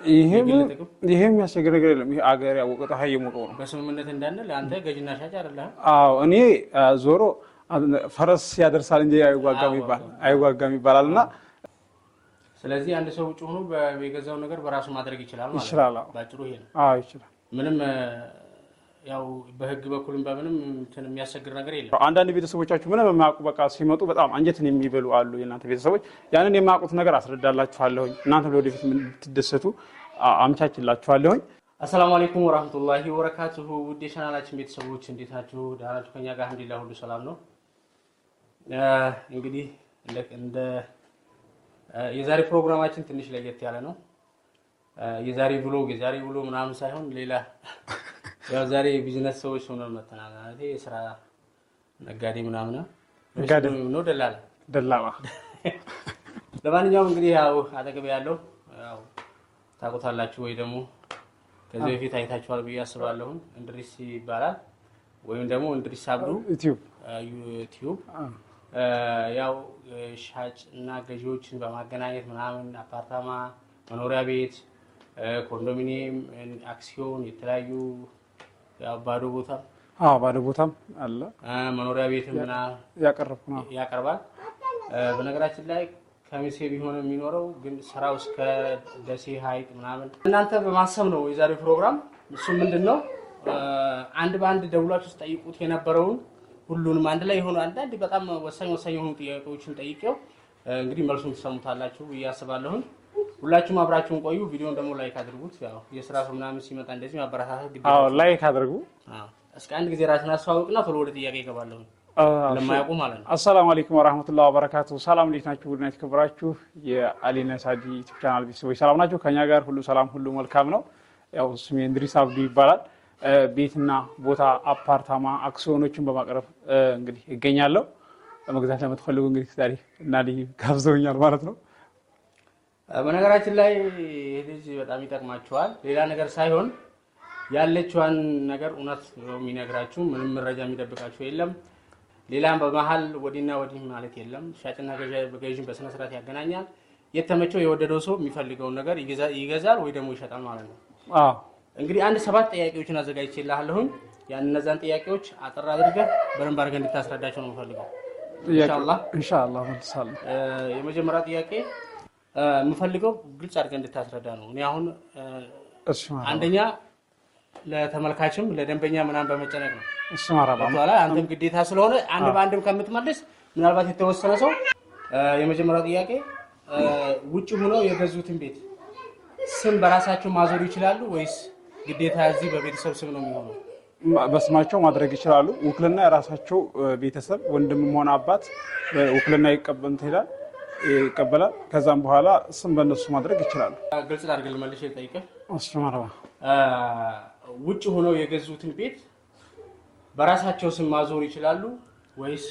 ይሄም ያስቸግር ነገር የለም። ይሄ አገር ያወቀው ፀሐይ የሞቀው ነው። በስምምነት እንዳንል ለአንተ ገዥና ሻጭ አይደለም። አዎ እኔ ዞሮ ፈረስ ያደርሳል እንጂ አይዋጋም ይባላልና ስለዚህ አንድ ሰው ውጭ ሆኖ በየገዛው ነገር በራሱ ማድረግ ይችላል ማለት ነው። ባጭሩ ይሄ ነው። አዎ ይችላል። ምንም ያው በህግ በኩልም በምንም የሚያስቸግር ነገር የለም። አንዳንድ ቤተሰቦቻችሁ ምንም የማያውቁ በቃ ሲመጡ በጣም አንጀትን የሚበሉ አሉ። የእናንተ ቤተሰቦች ያንን የማያውቁት ነገር አስረዳላችኋለሁኝ። እናንተም ለወደፊት የምትደሰቱ አምቻችላችኋለሁኝ። አሰላሙ አለይኩም ወራህመቱላሂ ወበረካቱሁ። ውድ የቻናላችን ቤተሰቦች እንዴት ናችሁ? ደህና ናችሁ? ከኛ ጋር አልሐምዱሊላህ ሁሉ ሰላም ነው። እንግዲህ እንደ የዛሬ ፕሮግራማችን ትንሽ ለየት ያለ ነው። የዛሬ ብሎ ምናምን ሳይሆን ሌላ ያው ዛሬ ቢዝነስ ሰዎች ሆነን መተናል። ማለት የስራ ነጋዴ ምናምን ነው ደላላ። ለማንኛውም እንግዲህ ያው አጠገብ ያለው ያው ታውቁታላችሁ ወይ ደግሞ ከዚህ በፊት አይታችኋል ብዬ አስባለሁ። እንድሪስ ይባላል ወይም ደግሞ እንድሪስ አብዱ ዩቲዩብ ያው ሻጭ እና ገዢዎችን በማገናኘት ምናምን አፓርታማ፣ መኖሪያ ቤት፣ ኮንዶሚኒየም፣ አክሲዮን የተለያዩ ያው ባዶ ቦታም አለ መኖሪያ ቤትም እና ያቀርባል። በነገራችን ላይ ከሚሴ ቢሆን የሚኖረው ግን ስራው እስከ ደሴ ሀይቅ ምናምን እናንተ በማሰብ ነው የዛሬው ፕሮግራም። እሱ ምንድነው አንድ በአንድ ደውላችሁ ጠይቁት የነበረውን ሁሉንም አንድ ላይ ሆኖ አንዳንድ በጣም ወሳኝ የሆኑ ጥያቄዎችን ጠይቄው እንግዲህ መልሱን ትሰሙታላችሁ ብዬ አስባለሁ። ሁላችሁም አብራችሁን ቆዩ። ቪዲዮውን ደግሞ ላይክ አድርጉት። ያው የስራ ሰው ምናምን ሲመጣ እንደዚህ ማበረታታት ግዴታ። አዎ ላይክ አድርጉ። እስከ አንድ ጊዜ ራስን አስተዋውቅና ቶሎ ወደ ጥያቄ ይገባለሁ። ለማያውቁ ማለት ነው። አሰላሙ አለይኩም ወራህመቱላሂ ወበረካቱ። ሰላም እንዴት ናችሁ? ውድና የተከበራችሁ የአሊና ሳዲ ዩቲዩብ ቻናል ቤተሰቦች ሰላም ናችሁ? ከኛ ጋር ሁሉ ሰላም ሁሉ መልካም ነው። ያው ስሜ እንድሪስ አብዱ ይባላል። ቤትና ቦታ አፓርታማ አክሲዮኖችን በማቅረብ እንግዲህ ይገኛለሁ። ለመግዛት ለምትፈልጉ እንግዲህ ዛሬ እና ጋብዘውኛል ማለት ነው። በነገራችን ላይ ይሄ ልጅ በጣም ይጠቅማችኋል። ሌላ ነገር ሳይሆን ያለችዋን ነገር እውነት ነው የሚነግራችሁ። ምንም መረጃ የሚደብቃችሁ የለም። ሌላም በመሃል ወዲና ወዲህ ማለት የለም። ሻጭና ገዢን በስነ ስርዓት ያገናኛል። የተመቸው የወደደው ሰው የሚፈልገውን ነገር ይገዛል ወይ ደግሞ ይሸጣል ማለት ነው። እንግዲህ 7 ጥያቄዎችን አዘጋጅቼልሃለሁኝ። እነዛን ጥያቄዎች አጠር አድርገህ በደንብ አድርገህ እንድታስረዳቸው ነው የምፈልገው። ኢንሻአላህ መልሳለሁ። የመጀመሪያ ጥያቄ የምፈልገው ግልጽ አድርገህ እንድታስረዳ ነው። እኔ አሁን አንደኛ ለተመልካችም ለደንበኛ ምናምን በመጨነቅ ነው። በኋላ አንተም ግዴታ ስለሆነ አንድ በአንድም ከምትመልስ ምናልባት የተወሰነ ሰው የመጀመሪያው ጥያቄ ውጭ ሆነው የገዙትን ቤት ስም በራሳቸው ማዞር ይችላሉ ወይስ ግዴታ እዚህ በቤተሰብ ስም ነው የሚሆነው? በስማቸው ማድረግ ይችላሉ። ውክልና የራሳቸው ቤተሰብ ወንድምም ሆነ አባት ውክልና ይቀበላል። ከዛም በኋላ ስም በእነሱ ማድረግ ይችላሉ። ግልጽ አድርገህ መልሼ ልጠይቅህ። አስማራባ ውጭ ሆነው የገዙትን ቤት በራሳቸው ስም ማዞር ይችላሉ ወይስ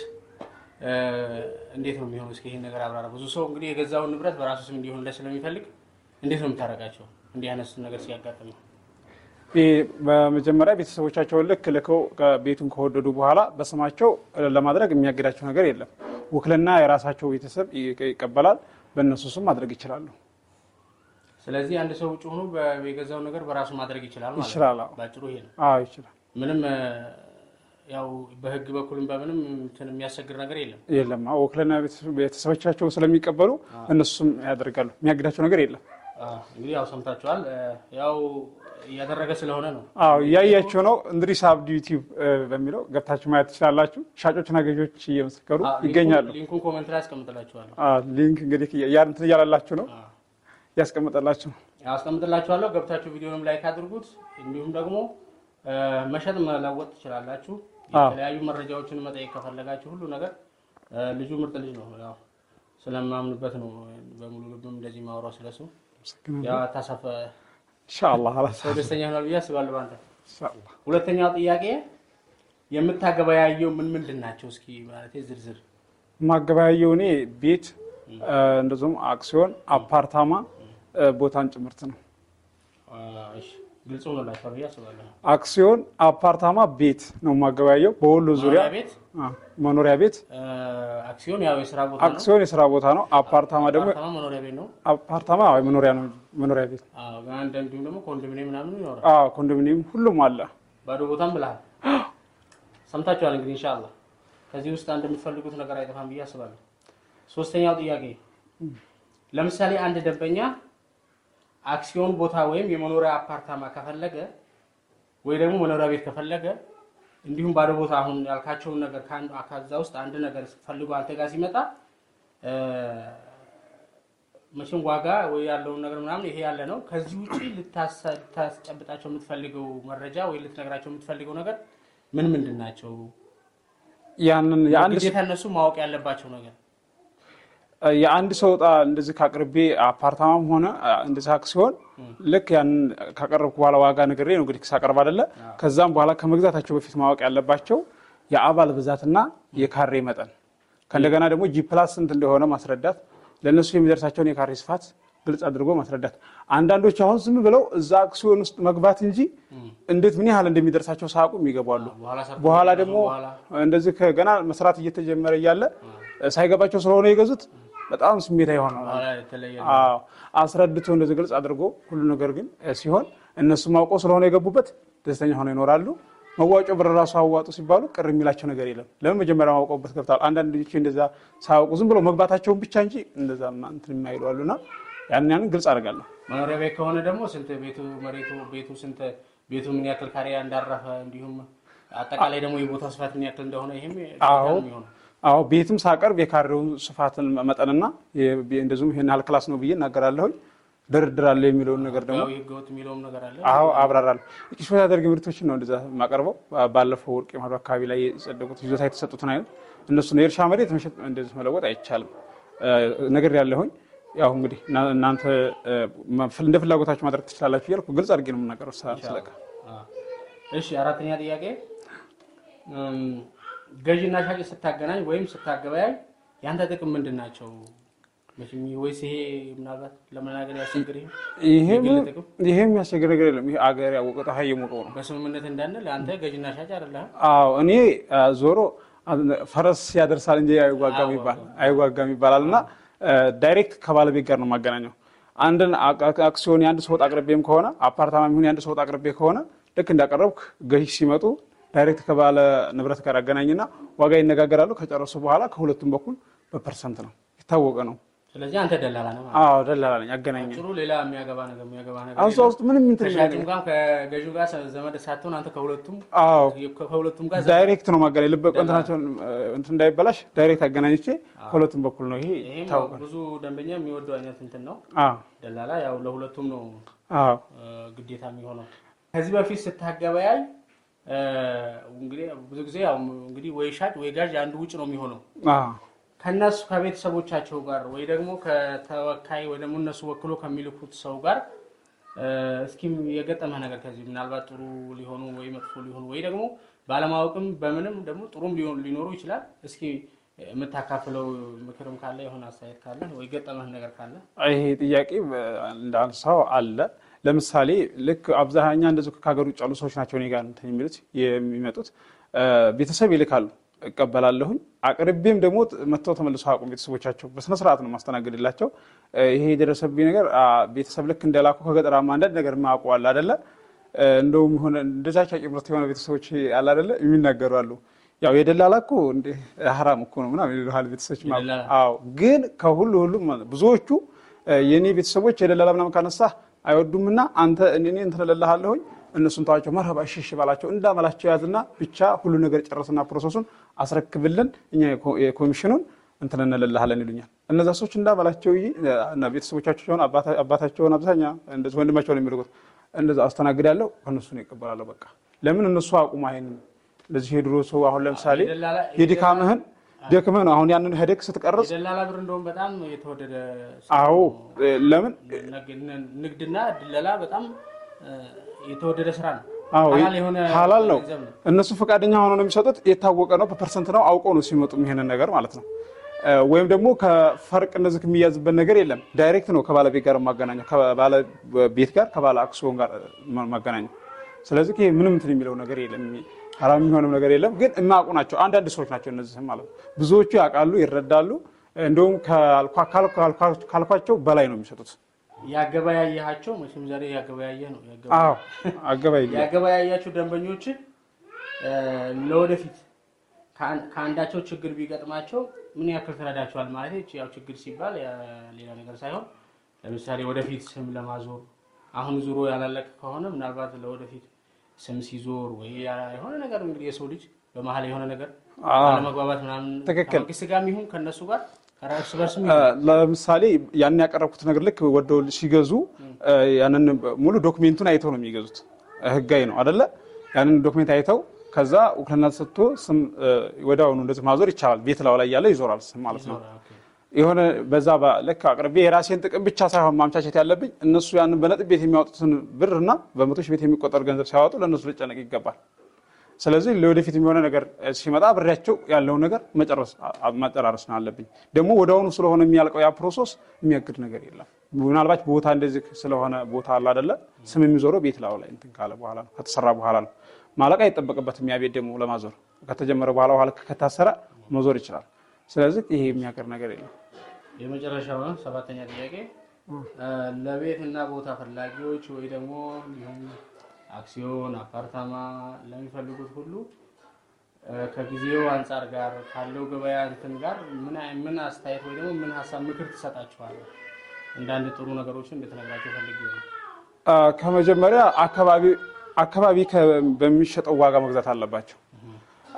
እንዴት ነው የሚሆነው? እስኪ ይሄን ነገር አብራራ። ብዙ ሰው እንግዲህ የገዛውን ንብረት በራሱ ስም እንዲሆንለት ስለሚፈልግ እንዴት ነው የምታረጋቸው እንዲህ አይነት ነገር ሲያጋጥም? በመጀመሪያ ቤተሰቦቻቸውን ልከው ቤቱን ከወደዱ በኋላ በስማቸው ለማድረግ የሚያግዳቸው ነገር የለም። ውክልና የራሳቸው ቤተሰብ ይቀበላል። በእነሱ ስም ማድረግ ይችላሉ። ስለዚህ አንድ ሰው ውጭ ሆኖ የገዛውን ነገር በራሱ ማድረግ ይችላል ማለት ነው። ባጭሩ ይሄ ነው። አዎ ይችላል። ምንም ያው በህግ በኩልም በምንም የሚያስቸግር ነገር የለም። ውክልና ቤተሰቦቻቸው ስለሚቀበሉ እነሱም ያደርጋሉ። የሚያግዳቸው ነገር የለም። እንግዲህ ያው ሰምታችኋል። ያው እያደረገ ስለሆነ ነው። አዎ እያያችሁ ነው። እንድሪስ አብዱ ዩቲዩብ በሚለው ገብታችሁ ማየት ትችላላችሁ። ሻጮችና ገዢዎች እየመሰከሩ ይገኛሉ። ሊንኩን ኮሜንት ላይ አስቀምጥላችኋለሁ። ሊንክ እንግዲህ እንትን እያላላችሁ ነው ያስቀምጥላችኋለሁ። ገብታችሁ ቪዲዮንም ላይክ አድርጉት። እንዲሁም ደግሞ መሸጥ መለወጥ ትችላላችሁ። የተለያዩ መረጃዎችን መጠየቅ ከፈለጋችሁ ሁሉ ነገር ልጁ ምርጥ ልጅ ነው። ያው ስለማምንበት ነው በሙሉ ልብም እንደዚህ ማውራው ስለሱ። ያው ታሳፈ ኢንሻአላህ ሰው ደስተኛ ሆናል ብዬ አስባለሁ ባንተ። ኢንሻአላህ። ሁለተኛው ጥያቄ የምታገበያየው ምንድን ናቸው? እስኪ ማለት ዝርዝር ማገበያየው እኔ ቤት እንደዚሁም አክሲዮን፣ አፓርታማ ቦታን ጭምርት ነው። እሺ ግልጽ ሆኖላችኋል ብዬ አስባለሁ። አክሲዮን አፓርታማ ቤት ነው የማገበያየው በወሎ ዙሪያ መኖሪያ ቤት አክሲዮን ያው የሥራ ቦታ ነው። አክሲዮን የሥራ ቦታ ነው። አፓርታማ ደግሞ መኖሪያ ቤት ነው። አፓርታማ አይ መኖሪያ ነው መኖሪያ ቤት። አንዳንዴም ደግሞ ኮንዶሚኒየም ምናምን ይኖራል። ኮንዶሚኒየም ሁሉም አለ። ባዶ ቦታም ብለሃል። ሰምታችኋል እንግዲህ ኢንሻአላህ ከዚህ ውስጥ አንድ የምትፈልጉት ነገር አይጠፋም ብዬ አስባለሁ። ሶስተኛው ጥያቄ ለምሳሌ አንድ ደንበኛ አክሲዮን ቦታ ወይም የመኖሪያ አፓርታማ ከፈለገ ወይ ደግሞ መኖሪያ ቤት ከፈለገ እንዲሁም ባዶ ቦታ አሁን ያልካቸውን ነገር ከዛ ውስጥ አንድ ነገር ፈልጎ አንተ ጋር ሲመጣ መቼም ዋጋ ወይ ያለውን ነገር ምናምን ይሄ ያለ ነው። ከዚህ ውጪ ልታስጨብጣቸው የምትፈልገው መረጃ ወይ ልትነግራቸው የምትፈልገው ነገር ምንድን ናቸው? ያንን የአንድ እነሱ ማወቅ ያለባቸው ነገር የአንድ ሰው ዕጣ እንደዚህ ካቅርቤ አፓርታማም ሆነ እንደዚህ አክሲዮን ልክ ያን ካቀረብኩ በኋላ ዋጋ ነግሬ ነው እንግዲህ ሳቀርብ አይደለ። ከዛም በኋላ ከመግዛታቸው በፊት ማወቅ ያለባቸው የአባል ብዛትና የካሬ መጠን ከእንደገና ደግሞ G+ ስንት እንደሆነ ማስረዳት፣ ለነሱ የሚደርሳቸውን የካሬ ስፋት ግልጽ አድርጎ ማስረዳት። አንዳንዶች አሁን ዝም ብለው እዛ አክሲዮን ውስጥ መግባት እንጂ እንዴት ምን ያህል እንደሚደርሳቸው ሳያውቁ ይገባሉ። በኋላ ደግሞ እንደዚህ ከገና መስራት እየተጀመረ እያለ ሳይገባቸው ስለሆነ የገዙት በጣም ስሜታ ይሆናል። አስረድቶ እንደዚህ ግልጽ አድርጎ ሁሉ ነገር ግን ሲሆን እነሱ ማውቀው ስለሆነ የገቡበት ደስተኛ ሆነው ይኖራሉ። መዋጮ ብር ራሱ አዋጡ ሲባሉ ቅር የሚላቸው ነገር የለም። ለምን መጀመሪያ ማውቀውበት ገብታል። አንዳንድ ልጆች እንደዛ ሳያውቁ ዝም ብለው መግባታቸውን ብቻ እንጂ እንደዛ እንትን የማይሉአሉና ያን ግልጽ አደርጋለሁ። መኖሪያ ቤት ከሆነ ደግሞ ስንት ቤቱ ስንት ቤቱ ምን ያክል ካሬ እንዳረፈ እንዲሁም አጠቃላይ ደግሞ የቦታው ስፋት ምን ያክል እንደሆነ ይሄም አዎ ቤትም ሳቀርብ የካሬውን ስፋትን መጠንና እንደዚሁም ይሄን ያህል ክላስ ነው ብዬ እናገራለሁ። ደርድራለሁ የሚለውን ነገር ደግሞ ህገወጥ የሚለውም ነገር አለ። አብራራለሁ። ኢክስፖርት ያደርግ ምርቶችን ነው እንደዛ ማቀርበው። ባለፈው ወርቅ የማዶ አካባቢ ላይ የጸደቁት ይዞታ የተሰጡትን አይነት እነሱ ነው የእርሻ መሬት መሸጥ እንደዚህ መለወጥ አይቻልም ነገር ያለሁኝ። ያው እንግዲህ እናንተ እንደ ፍላጎታችሁ ማድረግ ትችላላችሁ እያልኩ ግልጽ አድርጌ ነው የምናገረው ስለካ። እሺ አራተኛ ጥያቄ ገዥና ሻጭ ስታገናኝ ወይም ስታገበያይ ያንተ ጥቅም ምንድናቸው? መቼም ወይስ ይሄ ምናልባት ለመናገር ያስቸግር ይሄም ያስቸግር ነገር የለም። ይሄ አገር ያወቀው ፀሐይ የሞቀው ነው። በስምምነት እንዳንል አንተ ገዥና ሻጭ አይደለህ? እኔ ዞሮ ፈረስ ያደርሳል እንጂ አይዋጋም ይባላልና ዳይሬክት ከባለቤት ጋር ነው ማገናኘው። አንድን አክሲዮን የአንድ ሰው አቅርቤም ከሆነ አፓርታማም ይሁን የአንድ ሰው አቅርቤ ከሆነ ልክ እንዳቀረብክ ገዥ ሲመጡ ዳይሬክት ከባለ ንብረት ጋር አገናኝና ዋጋ ይነጋገራሉ። ከጨረሱ በኋላ ከሁለቱም በኩል በፐርሰንት ነው የታወቀ ነው። ስለዚህ አንተ ደላላ ነህ ማለት? ደላላ ነኝ። አገናኘኝ ጥሩ። ሌላ የሚያገባ ነገር አንተ ውስጥ ምንም እንትን ሻጭም ጋር ከገዢው ጋር ዘመድ ሳትሆን አንተ ከሁለቱም ጋር ዳይሬክት ነው ማገናኘት። ልበ ቆንትናቸው እንትን እንዳይበላሽ ዳይሬክት አገናኝቼ ከሁለቱም በኩል ነው። ይሄ ታውቃለህ፣ ብዙ ደንበኛ የሚወደው አይነት እንትን ነው። ደላላ ያው ለሁለቱም ነው ግዴታ የሚሆነው። ከዚህ በፊት ስታገበያይ እንግዲህ ብዙ ጊዜ ያው እንግዲህ ወይ ሻጭ ወይ ጋዥ አንዱ ውጭ ነው የሚሆነው። ከነሱ ከቤተሰቦቻቸው ጋር ወይ ደግሞ ከተወካይ ወይ ደግሞ እነሱ ወክሎ ከሚልኩት ሰው ጋር እስኪ የገጠመህ ነገር ከዚህ ምናልባት ጥሩ ሊሆኑ ወይ መጥፎ ሊሆኑ ወይ ደግሞ ባለማወቅም በምንም ደግሞ ጥሩም ሊኖሩ ይችላል። እስኪ የምታካፍለው ምክርም ካለ የሆነ አስተያየት ካለ ወይ ገጠመህ ነገር ካለ። ይሄ ጥያቄ እንዳንሳው አለ። ለምሳሌ ልክ አብዛኛ እንደዚህ ከሀገር ውጭ ያሉ ሰዎች ናቸው እኔ ጋር እንትን የሚመጡት ቤተሰብ ይልካሉ፣ እቀበላለሁኝ። አቅርቤም ደግሞ መጥተው ተመልሰው አቁም ቤተሰቦቻቸው በስነ ስርዓት ነው ማስተናገድላቸው። ይሄ የደረሰብኝ ነገር ቤተሰብ ልክ እንደላኩ ከገጠራማ አንዳንድ ነገር ማውቀዋል አይደለ? እንደውም ሆነ እንደዛ ጫጭምርት የሆነ ቤተሰቦች አለ አይደለ የሚናገሩ አሉ። ያው የደላላ እኮ እንደ ሐራም እኮ ነው ምናምን ይሉሃል ቤተሰቦች ማለት። ግን ከሁሉም ብዙዎቹ የኔ ቤተሰቦች የደላላ ምናምን ካነሳ አይወዱምና አንተ እኔ እንትን እልልሃለሁኝ እነሱን ተዋቸው መርሀባ እሺ ባላቸው እንዳመላቸው ያዝና ብቻ ሁሉ ነገር ጨርስና ፕሮሰሱን አስረክብልን እኛ የኮሚሽኑን እንትን እንልልሃለን ይሉኛል። እነዛ ሰዎች እንዳመላቸው እና ቤተሰቦቻቸውን አባታቸውን አብዛኛ እንደዚህ ወንድማቸውን የሚልኩት እንደዛ አስተናግዳለሁ። ከነሱ ነው ይቀበላለሁ። በቃ ለምን እነሱ አቁም አይን ለዚህ የድሮ ሰው አሁን ለምሳሌ የድካምህን ደክመህ ነው አሁን ያንን ሄደክ ስትቀርጽ ደላላ ብር እንደውም በጣም የተወደደ ለምን ንግድና ድለላ በጣም የተወደደ ስራ ነው። ሐላል ነው። እነሱ ፈቃደኛ ሆነው ነው የሚሰጡት። የታወቀ ነው። በፐርሰንት ነው አውቀው ነው ሲመጡ ይሄንን ነገር ማለት ነው። ወይም ደግሞ ከፈርቅ እንደዚህ የሚያዝበት ነገር የለም። ዳይሬክት ነው ከባለቤት ጋር ማገናኘው፣ ከባለቤት ጋር ከባለ አክሲዮን ጋር ማገናኘው። ስለዚህ ይሄ ምንም እንትን የሚለው ነገር የለም፣ ሐራም የሚሆነው ነገር የለም። ግን የማያውቁ ናቸው አንዳንድ ሰዎች ናቸው እነዚህ ማለት ነው። ብዙዎቹ ያውቃሉ፣ ይረዳሉ። እንደውም ካልኳቸው በላይ ነው የሚሰጡት። ያገበያያቸው መቼም ዛሬ ያገበያየ ነው። አዎ ያገበያያቸው ደንበኞች ለወደፊት ከአንዳቸው ችግር ቢገጥማቸው ምን ያክል ትረዳቸዋል ማለት ያው ችግር ሲባል ሌላ ነገር ሳይሆን ለምሳሌ ወደፊት ስም ለማዞር አሁን ዙሮ ያላለቀ ከሆነ ምናልባት ለወደፊት ስም ሲዞር ወይ የሆነ ነገር እንግዲህ የሰው ልጅ በመሀል የሆነ ነገር አለመግባባት ምናምን ከመንግስት ጋር ይሁን ከነሱ ጋር ከራስ በርስም ለምሳሌ ያን ያቀረብኩት ነገር ልክ ወደው ሲገዙ ያንን ሙሉ ዶክሜንቱን አይተው ነው የሚገዙት። ህጋዊ ነው አይደለ? ያንን ዶክሜንት አይተው ከዛ ውክልና ሰጥቶ ስም ወዳውኑ እንደዚህ ማዞር ይቻላል። ቤት ላይ ያለ ይዞራል ስም ማለት ነው። የሆነ በዛ ለካ አቅርቤ የራሴን ጥቅም ብቻ ሳይሆን ማምቻቸት ያለብኝ እነሱ ያንን በነጥብ ቤት የሚያወጡትን ብርና በመቶ ሺህ ቤት የሚቆጠር ገንዘብ ሲያወጡ ለነሱ ልጨነቅ ይገባል። ስለዚህ ለወደፊት የሚሆነ ነገር ሲመጣ ብሬያቸው ያለውን ነገር ማጨራረስ ነው አለብኝ። ደግሞ ወዳውኑ ስለሆነ የሚያልቀው ያ ፕሮሰስ የሚያግድ ነገር የለም። ምናልባት ቦታ እንደዚህ ስለሆነ ቦታ አለ አይደለ? ስም የሚዞረው ቤት ላይ እንትን ካለ በኋላ ነው፣ ከተሰራ በኋላ ነው። ማለቅ አይጠበቅበትም። ያ ቤት ደግሞ ለማዞር ከተጀመረ በኋላ ከታሰረ መዞር ይችላል። ስለዚህ ይሄ የሚያቀር ነገር የለም። የመጨረሻው ሰባተኛ ጥያቄ ለቤትና ቦታ ፈላጊዎች ወይ ደግሞ አክሲዮን አፓርታማ ለሚፈልጉት ሁሉ ከጊዜው አንፃር ጋር ካለው ገበያ እንትን ጋር ምን አስተያየት ወይ ደግሞ ምን ሐሳብ ምክር ትሰጣችኋለህ? እንዳንድ ጥሩ ነገሮችን እንድትነግራቸው ፈልጌ ነው። ከመጀመሪያ አካባቢ በሚሸጠው ዋጋ መግዛት አለባቸው።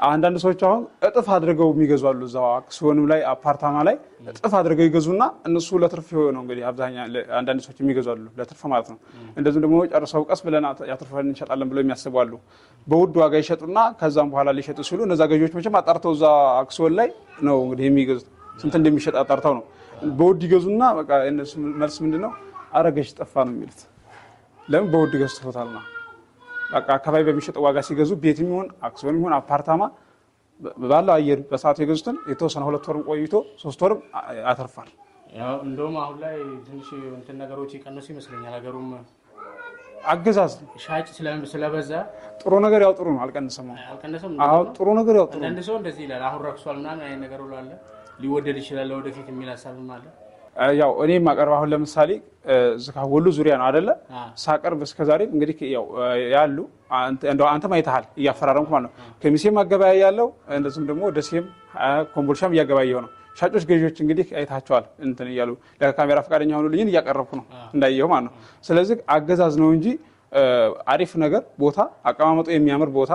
አንዳንድ ሰዎች አሁን እጥፍ አድርገው የሚገዙ አሉ። እዛው አክሲዮንም ላይ አፓርታማ ላይ እጥፍ አድርገው ይገዙና እነሱ ለትርፍ ነው እንግዲህ አብዛኛው አንዳንድ ሰዎች የሚገዙ አሉ፣ ለትርፍ ማለት ነው። እንደዚህም ደግሞ ጨርሰው ቀስ ብለን ያትርፈን እንሸጣለን ብለው የሚያስቡ አሉ። በውድ ዋጋ ይሸጡና ከዛም በኋላ ሊሸጡ ሲሉ እነዛ ገዢዎች መቼም አጣርተው እዛ አክሲዮን ላይ ነው እንግዲህ የሚገዙት። ስንት እንደሚሸጥ አጣርተው ነው በውድ ይገዙና በቃ እነሱ መልስ ምንድነው አረገሽ ጠፋ ነው የሚሉት። ለምን በውድ ገዝተውታልና። በቃ አካባቢ በሚሸጠው ዋጋ ሲገዙ ቤት የሚሆን አክሲዮን የሚሆን አፓርታማ ባለው አየር በሰዓቱ የገዙትን የተወሰነ 2 ወርም ቆይቶ 3 ወርም ያተርፋል። ያው እንደውም አሁን ላይ ትንሽ እንትን ነገሮች ይቀነሱ ይመስለኛል። ሀገሩም አገዛዝ ሻጭ ስለበዛ ጥሩ ነገር ያው ጥሩ ነው፣ አልቀነሰም። አሁን ጥሩ ነገር ያው ጥሩ ነው። አንድ ሰው እንደዚህ ይላል፣ አሁን ረክሷል ምናምን አይነት ነገር ሁሉ አለ። ሊወደድ ይችላል ወደፊት የሚል ሀሳብም አለ። ያው እኔ ማቀርብ አሁን ለምሳሌ ወሎ ዙሪያ ነው አይደለ? ሳቀርብ እስከዛሬ እንግዲህ ያው ያሉ አንተም አይተሃል እያፈራረምኩ ማለት ነው። ከሚሴም አገበያ ያለው እንደዚህም ደግሞ ደሴም ኮምቦልሻም እያገበያየው ነው። ሻጮች ገዢዎች እንግዲህ አይታቸዋል እንትን እያሉ ለካሜራ ፈቃደኛ ሆኑ ልጅን እያቀረብኩ ነው እንዳየው ማለት ነው። ስለዚህ አገዛዝ ነው እንጂ አሪፍ ነገር ቦታ አቀማመጡ የሚያምር ቦታ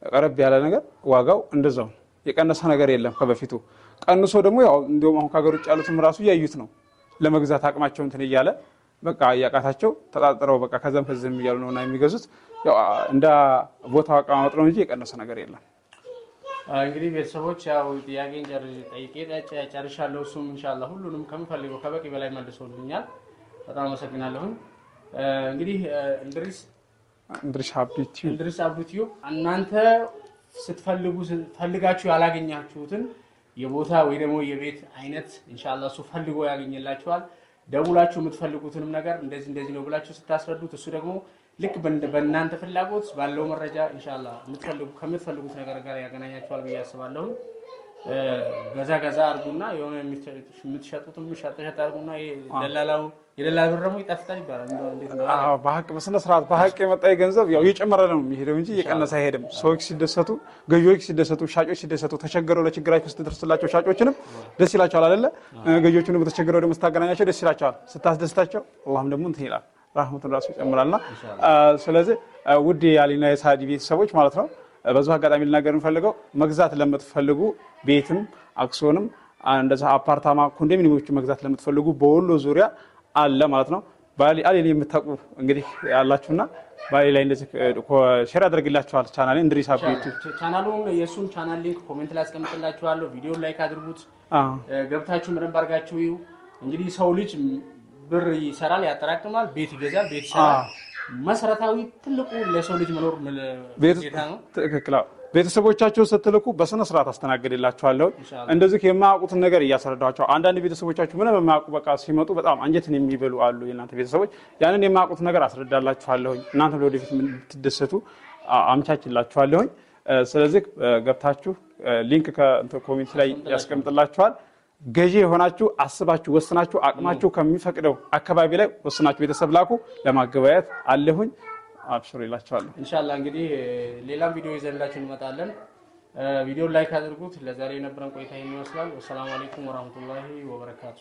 ቀረብ ያለ ነገር ዋጋው እንደዛው የቀነሰ ነገር የለም ከበፊቱ። ቀንሶ ደግሞ ያው እንደውም አሁን ከሀገር ውጭ ያሉትም ራሱ እያዩት ነው ለመግዛት አቅማቸው እንትን እያለ በቃ እያቃታቸው ተጣጥረው በቃ ከዛም እያሉ ነውና የሚገዙት። ያው እንደ ቦታው አቀማመጥ ነው እንጂ የቀነሰ ነገር የለም። እንግዲህ ቤተሰቦች ያው ጥያቄን ጠይቄ ጨርሻለሁ። እሱም ኢንሻአላህ ሁሉንም ከምፈልገው ከበቂ በላይ መልሶልኛል። በጣም አመሰግናለሁ። እንግዲህ እንድሪስ አብዱ ቲዩብ እናንተ ፈልጋችሁ ያላገኛችሁትን የቦታ ወይ ደግሞ የቤት አይነት ኢንሻአላህ እሱ ፈልጎ ያገኝላችኋል። ደውላችሁ የምትፈልጉትንም ነገር እንደዚህ ነው ብላችሁ ስታስረዱት እሱ ደግሞ ልክ በእናንተ ፍላጎት ባለው መረጃ ኢንሻአላህ ከምትፈልጉት ነገር ጋር ያገናኛችኋል ብዬ አስባለሁ። ገዛ አርጉና የሆነ የምትሸጡትም ሸጥ አርጉና የደላላ ብር ደግሞ ይጣፍጣል ይባላል። አዎ በሐቅ በስነ ስርዓት በሐቅ የመጣ ገንዘብ ያው እየጨመረ ነው የሚሄደው እንጂ እየቀነሰ አይሄድም። ሰዎች ሲደሰቱ፣ ገዢዎች ሲደሰቱ፣ ሻጮች ሲደሰቱ፣ ተቸገረው ለችግራቸው ስትደርስላቸው ሻጮችንም ደስ ይላቸዋል አይደለ? ገዢዎቹንም በተቸገረው ደግሞ ስታገናኛቸው ደስ ይላቸዋል። ስታስደስታቸው አላህም ደግሞ እንትን ይላል፣ ረህመቱን ራሱ ይጨምራልና። ስለዚህ ውድ የአሊና የሳዲ ቤተሰቦች ማለት ነው በዛው አጋጣሚ ልናገር የምፈልገው መግዛት ለምትፈልጉ ቤትም አክሲዮንም እንደዛ አፓርታማ ኮንዶሚኒየሞች መግዛት ለምትፈልጉ በወሎ ዙሪያ አለ ማለት ነው። ባሊ አሊ የምታውቁ እንግዲህ ያላችሁና ባሊ ላይ እንደዚህ ሼር አድርግላችኋል። ቻናሌ እንድሪስ አብዱ ቻናሉን የሱን ቻናል ሊንክ ኮሜንት ላይ አስቀምጥላችኋለሁ። ቪዲዮ ላይክ አድርጉት፣ ገብታችሁ ምንም አድርጋችሁ ይዩ። እንግዲህ ሰው ልጅ ብር ይሰራል፣ ያጠራቅማል፣ ቤት ይገዛል፣ ቤት ይሰራል። መሰረታዊ ትልቁ ለሰው ልጅ መኖር ቤት ነው። ትክክል። ቤተሰቦቻቸው ስትልኩ በስነ ስርዓት አስተናግድላችኋለሁ። እንደዚህ የማያውቁትን ነገር እያስረዳቸው አንዳንድ ቤተሰቦቻችሁ ምንም የማያውቁ በቃ ሲመጡ በጣም አንጀትን የሚበሉ አሉ የእናንተ ቤተሰቦች። ያንን የማያውቁት ነገር አስረዳላችኋለሁ። እናንተ ወደፊት የምትደሰቱ አምቻችላችኋለሁ። ስለዚህ ገብታችሁ ሊንክ ከኮሜንት ላይ ያስቀምጥላችኋል። ገዢ የሆናችሁ አስባችሁ ወስናችሁ አቅማችሁ ከሚፈቅደው አካባቢ ላይ ወስናችሁ ቤተሰብ ላኩ። ለማገበያየት አለሁኝ። አብሽሩ ይላችኋለሁ። ኢንሻአላህ እንግዲህ ሌላም ቪዲዮ ይዘንላችሁ እንመጣለን። ቪዲዮ ላይክ አድርጉት። ለዛሬ የነበረን ቆይታ ይመስላል። ወሰላሙ አለይኩም ወራህመቱላሂ ወበረካቱ።